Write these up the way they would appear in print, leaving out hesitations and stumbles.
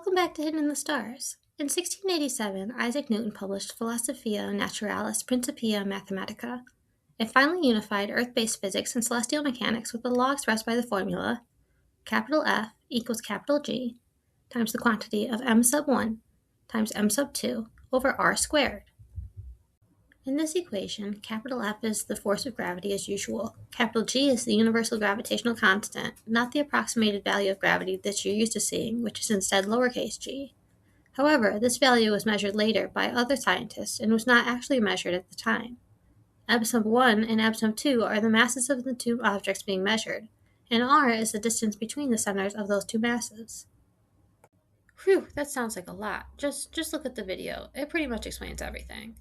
Welcome back to Hidden in the Stars. In 1687, Isaac Newton published Philosophia Naturalis Principia Mathematica. It finally unified Earth-based physics and celestial mechanics with the law expressed by the formula capital F equals capital G times the quantity of m sub 1 times m sub 2 over r squared. In this equation, capital F is the force of gravity as usual. Capital G is the universal gravitational constant, not the approximated value of gravity that you're used to seeing, which is instead lowercase g. However, this value was measured later by other scientists and was not actually measured at the time. M sub 1 and m sub 2 are the masses of the two objects being measured, and r is the distance between the centers of those two masses. Whew, that sounds like a lot. Just look at the video. It pretty much explains everything.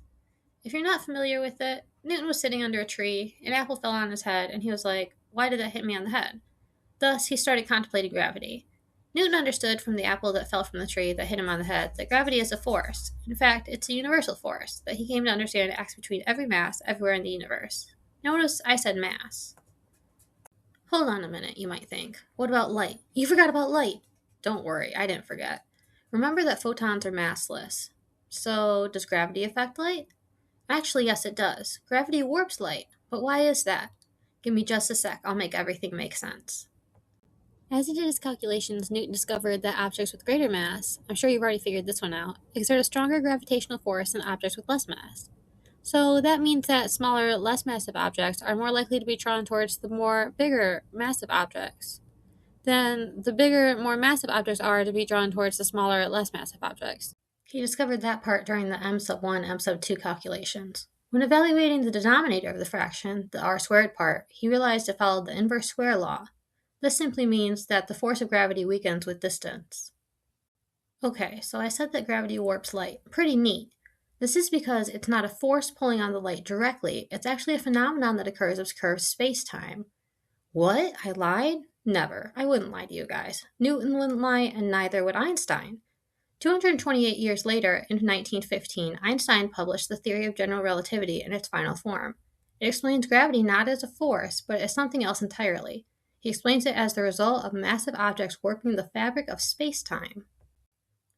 If you're not familiar with it, Newton was sitting under a tree, an apple fell on his head, and he was like, "Why did that hit me on the head?" Thus, he started contemplating gravity. Newton understood from the apple that fell from the tree that hit him on the head that gravity is a force. In fact, it's a universal force that he came to understand acts between every mass everywhere in the universe. Notice I said mass. Hold on a minute, you might think. What about light? You forgot about light. Don't worry, I didn't forget. Remember that photons are massless. So, does gravity affect light? Actually, yes, it does. Gravity warps light. But why is that? Give me just a sec. I'll make everything make sense. As he did his calculations, Newton discovered that objects with greater mass, I'm sure you've already figured this one out, exert a stronger gravitational force than objects with less mass. So that means that smaller, less massive objects are more likely to be drawn towards the bigger, massive objects than the bigger, more massive objects are to be drawn towards the smaller, less massive objects. He discovered that part during the m sub 1, m sub 2 calculations. When evaluating the denominator of the fraction, the r squared part, he realized it followed the inverse square law. This simply means that the force of gravity weakens with distance. Okay, so I said that gravity warps light. Pretty neat. This is because it's not a force pulling on the light directly, it's actually a phenomenon that occurs as curved space-time. What? I lied? Never. I wouldn't lie to you guys. Newton wouldn't lie, and neither would Einstein. 228 years later, in 1915, Einstein published the theory of general relativity in its final form. It explains gravity not as a force, but as something else entirely. He explains it as the result of massive objects warping the fabric of space-time.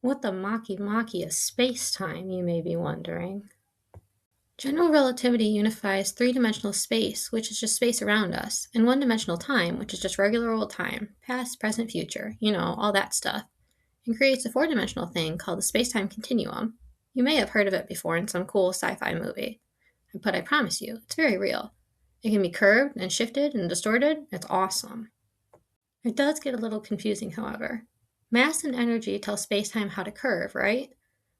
What the maki is space-time, you may be wondering? General relativity unifies three-dimensional space, which is just space around us, and one-dimensional time, which is just regular old time, past, present, future, all that stuff, and creates a four-dimensional thing called the space-time continuum. You may have heard of it before in some cool sci-fi movie, but I promise you, it's very real. It can be curved and shifted and distorted. It's awesome. It does get a little confusing, however. Mass and energy tell space-time how to curve, right?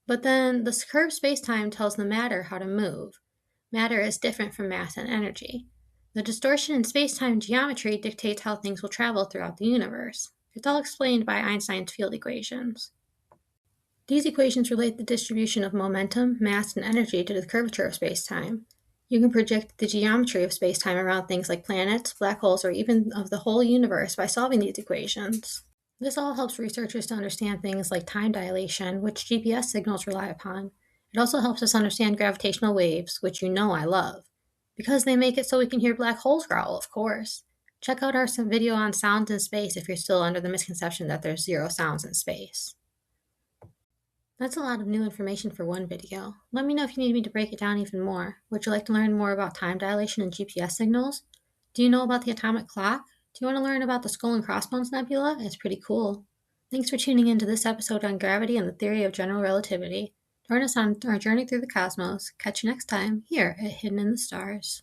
But then the curved space-time tells the matter how to move. Matter is different from mass and energy. The distortion in space-time geometry dictates how things will travel throughout the universe. It's all explained by Einstein's field equations. These equations relate the distribution of momentum, mass, and energy to the curvature of space-time. You can predict the geometry of space-time around things like planets, black holes, or even of the whole universe by solving these equations. This all helps researchers to understand things like time dilation, which GPS signals rely upon. It also helps us understand gravitational waves, which I love, because they make it so we can hear black holes growl, of course. Check out our video on sounds in space if you're still under the misconception that there's zero sounds in space. That's a lot of new information for one video. Let me know if you need me to break it down even more. Would you like to learn more about time dilation and GPS signals? Do you know about the atomic clock? Do you want to learn about the Skull and Crossbones Nebula? It's pretty cool. Thanks for tuning in to this episode on gravity and the theory of general relativity. Join us on our journey through the cosmos. Catch you next time here at Hidden in the Stars.